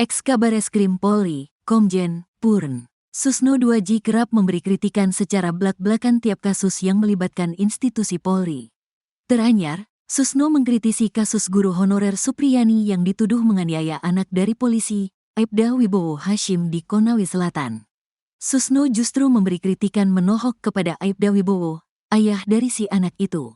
Ex-Kabareskrim Polri, Komjen Purn Susno 2J kerap memberi kritikan secara blak-blakan tiap kasus yang melibatkan institusi Polri. Teranyar, Susno mengkritisi kasus guru honorer Supriyani yang dituduh menganiaya anak dari polisi, Aibda Wibowo Hashim di Konawe Selatan. Susno justru memberi kritikan menohok kepada Aibda Wibowo, ayah dari si anak itu.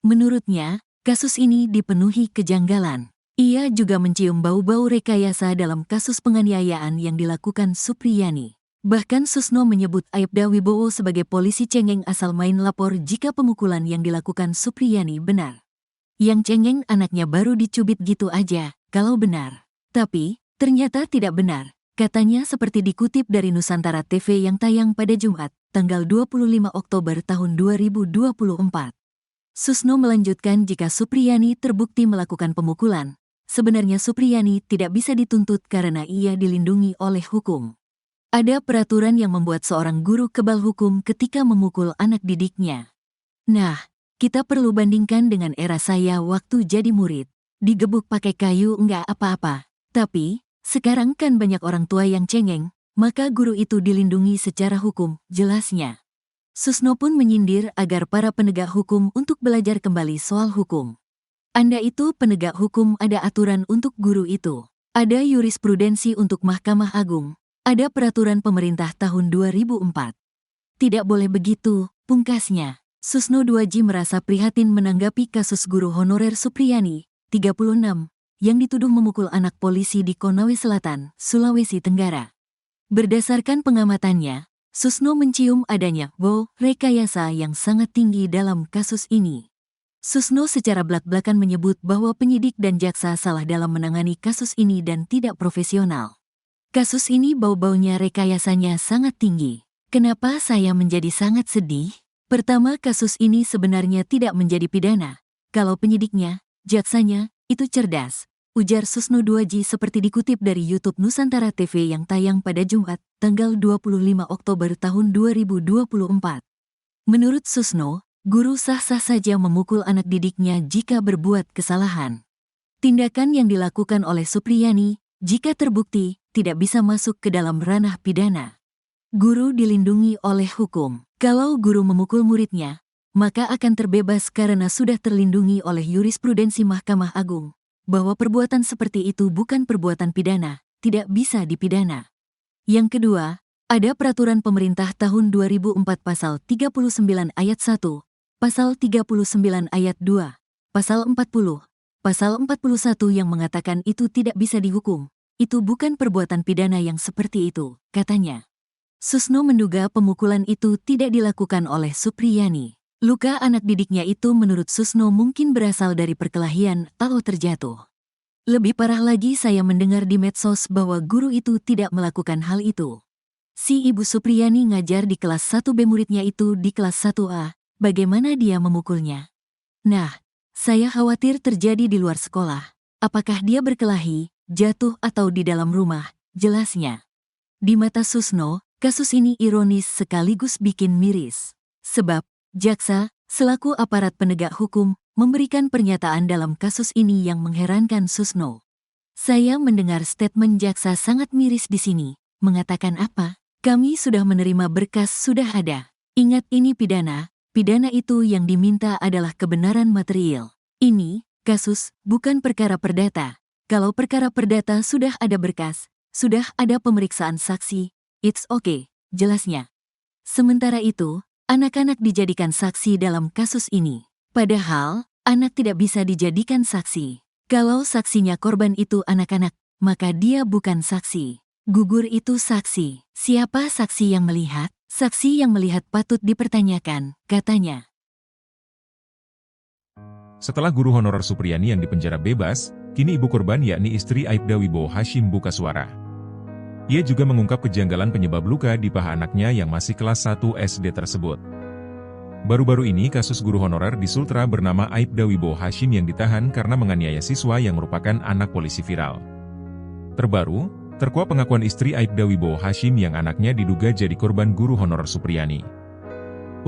Menurutnya, kasus ini dipenuhi kejanggalan. Ia juga mencium bau-bau rekayasa dalam kasus penganiayaan yang dilakukan Supriyani. Bahkan Susno menyebut Aibda Wibowo sebagai polisi cengeng asal main lapor jika pemukulan yang dilakukan Supriyani benar. Yang cengeng anaknya baru dicubit gitu aja, kalau benar. Tapi, ternyata tidak benar. Katanya seperti dikutip dari Nusantara TV yang tayang pada Jumat, tanggal 25 Oktober tahun 2024. Susno melanjutkan jika Supriyani terbukti melakukan pemukulan, sebenarnya Supriyani tidak bisa dituntut karena ia dilindungi oleh hukum. Ada peraturan yang membuat seorang guru kebal hukum ketika memukul anak didiknya. Nah, kita perlu bandingkan dengan era saya waktu jadi murid. Digebuk pakai kayu enggak apa-apa. Tapi, sekarang kan banyak orang tua yang cengeng, maka guru itu dilindungi secara hukum, jelasnya. Susno pun menyindir agar para penegak hukum untuk belajar kembali soal hukum. Anda itu penegak hukum, ada aturan untuk guru itu. Ada jurisprudensi untuk Mahkamah Agung. Ada peraturan pemerintah tahun 2004. Tidak boleh begitu, pungkasnya. Susno 2J merasa prihatin menanggapi kasus guru honorer Supriyani, 36, yang dituduh memukul anak polisi di Konawe Selatan, Sulawesi Tenggara. Berdasarkan pengamatannya, Susno mencium adanya bau rekayasa yang sangat tinggi dalam kasus ini. Susno secara blak-blakan menyebut bahwa penyidik dan jaksa salah dalam menangani kasus ini dan tidak profesional. Kasus ini bau-baunya rekayasanya sangat tinggi. Kenapa saya menjadi sangat sedih? Pertama, kasus ini sebenarnya tidak menjadi pidana. Kalau penyidiknya, jaksanya, itu cerdas, ujar Susno 2J seperti dikutip dari YouTube Nusantara TV yang tayang pada Jumat, tanggal 25 Oktober tahun 2024. Menurut Susno, guru sah-sah saja memukul anak didiknya jika berbuat kesalahan. Tindakan yang dilakukan oleh Supriyani, jika terbukti, tidak bisa masuk ke dalam ranah pidana. Guru dilindungi oleh hukum. Kalau guru memukul muridnya, maka akan terbebas karena sudah terlindungi oleh jurisprudensi Mahkamah Agung, bahwa perbuatan seperti itu bukan perbuatan pidana, tidak bisa dipidana. Yang kedua, ada peraturan pemerintah tahun 2004 pasal 39 ayat 1, pasal 39 ayat 2, pasal 40, pasal 41 yang mengatakan itu tidak bisa dihukum. Itu bukan perbuatan pidana yang seperti itu, katanya. Susno menduga pemukulan itu tidak dilakukan oleh Supriyani. Luka anak didiknya itu menurut Susno mungkin berasal dari perkelahian atau terjatuh. Lebih parah lagi saya mendengar di medsos bahwa guru itu tidak melakukan hal itu. Si Ibu Supriyani ngajar di kelas 1B, muridnya itu di kelas 1A, bagaimana dia memukulnya? Nah, saya khawatir terjadi di luar sekolah. Apakah dia berkelahi, jatuh atau di dalam rumah, jelasnya. Di mata Susno, kasus ini ironis sekaligus bikin miris. Sebab, jaksa, selaku aparat penegak hukum, memberikan pernyataan dalam kasus ini yang mengherankan Susno. Saya mendengar statement jaksa sangat miris di sini. Mengatakan apa? Kami sudah menerima berkas, sudah ada. Ingat ini pidana itu yang diminta adalah kebenaran material. Ini, kasus, bukan perkara perdata. Kalau perkara perdata sudah ada berkas, sudah ada pemeriksaan saksi, it's okay, jelasnya. Sementara itu, anak-anak dijadikan saksi dalam kasus ini. Padahal, anak tidak bisa dijadikan saksi. Kalau saksinya korban itu anak-anak, maka dia bukan saksi. Gugur itu saksi. Siapa saksi yang melihat? Saksi yang melihat patut dipertanyakan, katanya. Setelah guru honorer Supriyani yang dipenjara bebas, kini ibu korban yakni istri Aibda Wibowo Hashim buka suara. Ia juga mengungkap kejanggalan penyebab luka di paha anaknya yang masih kelas 1 SD tersebut. Baru-baru ini kasus guru honorer di Sultra bernama Aibda Wibowo Hashim yang ditahan karena menganiaya siswa yang merupakan anak polisi viral. Terbaru, terkuak pengakuan istri Aibda Wibowo Hashim yang anaknya diduga jadi korban guru honorer Supriyani.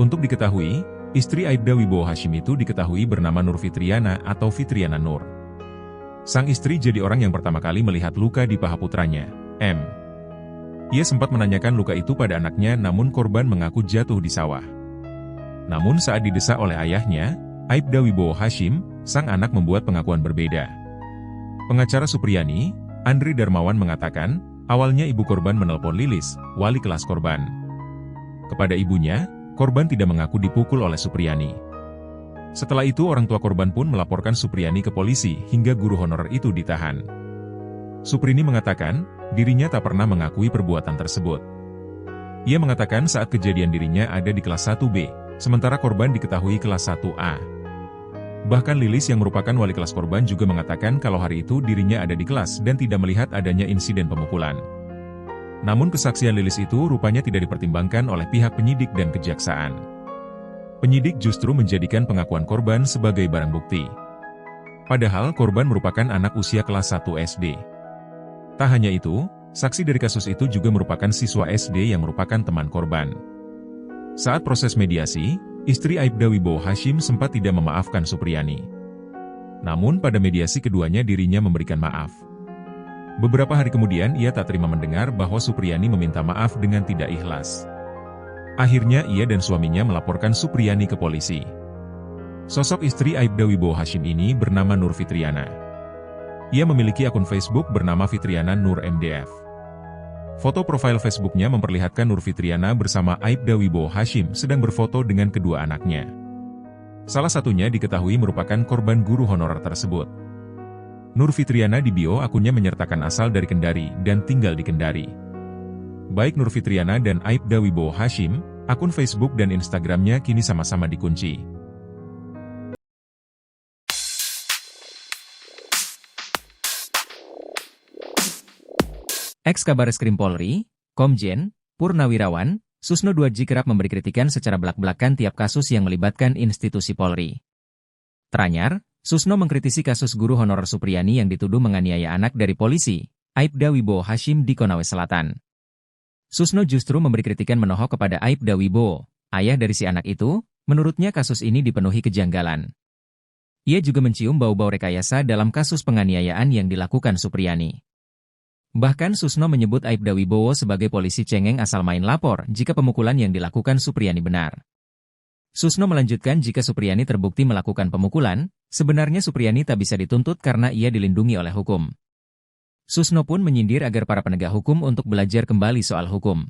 Untuk diketahui, istri Aibda Wibowo Hashim itu diketahui bernama Nur Fitriana atau Fitriana Nur. Sang istri jadi orang yang pertama kali melihat luka di paha putranya, M. Ia sempat menanyakan luka itu pada anaknya, namun korban mengaku jatuh di sawah. Namun saat didesak oleh ayahnya, Aibda Wibowo Hashim, sang anak membuat pengakuan berbeda. Pengacara Supriyani, Andri Darmawan mengatakan, awalnya ibu korban menelpon Lilis, wali kelas korban. Kepada ibunya, korban tidak mengaku dipukul oleh Supriyani. Setelah itu orang tua korban pun melaporkan Supriyani ke polisi hingga guru honorer itu ditahan. Suprini mengatakan, dirinya tak pernah mengakui perbuatan tersebut. Ia mengatakan saat kejadian dirinya ada di kelas 1B, sementara korban diketahui kelas 1A. Bahkan Lilis yang merupakan wali kelas korban juga mengatakan kalau hari itu dirinya ada di kelas dan tidak melihat adanya insiden pemukulan. Namun kesaksian Lilis itu rupanya tidak dipertimbangkan oleh pihak penyidik dan kejaksaan. Penyidik justru menjadikan pengakuan korban sebagai barang bukti. Padahal korban merupakan anak usia kelas 1 SD. Tak hanya itu, saksi dari kasus itu juga merupakan siswa SD yang merupakan teman korban. Saat proses mediasi, istri Aibda Wibowo Hashim sempat tidak memaafkan Supriyani. Namun pada mediasi keduanya dirinya memberikan maaf. Beberapa hari kemudian ia tak terima mendengar bahwa Supriyani meminta maaf dengan tidak ikhlas. Akhirnya ia dan suaminya melaporkan Supriyani ke polisi. Sosok istri Aibda Wibowo Hashim ini bernama Nur Fitriana. Ia memiliki akun Facebook bernama Fitriana Nur MDF. Foto profil Facebooknya memperlihatkan Nur Fitriana bersama Aibda Wibowo Hashim sedang berfoto dengan kedua anaknya. Salah satunya diketahui merupakan korban guru honorer tersebut. Nur Fitriana di bio akunnya menyertakan asal dari Kendari dan tinggal di Kendari. Baik Nur Fitriana dan Aibda Wibowo Hashim, akun Facebook dan Instagramnya kini sama-sama dikunci. Ex-Kabareskrim Polri, Komjen, Purnawirawan, Susno Duadji kerap memberi kritikan secara belak-belakan tiap kasus yang melibatkan institusi Polri. Teranyar, Susno mengkritisi kasus guru honorer Supriyani yang dituduh menganiaya anak dari polisi, Aibda Wibowo Hashim di Konawe Selatan. Susno justru memberi kritikan menohok kepada Aibda Wibowo, ayah dari si anak itu, menurutnya kasus ini dipenuhi kejanggalan. Ia juga mencium bau-bau rekayasa dalam kasus penganiayaan yang dilakukan Supriyani. Bahkan Susno menyebut Aibda Wibowo sebagai polisi cengeng asal main lapor jika pemukulan yang dilakukan Supriyani benar. Susno melanjutkan jika Supriyani terbukti melakukan pemukulan, sebenarnya Supriyani tak bisa dituntut karena ia dilindungi oleh hukum. Susno pun menyindir agar para penegak hukum untuk belajar kembali soal hukum.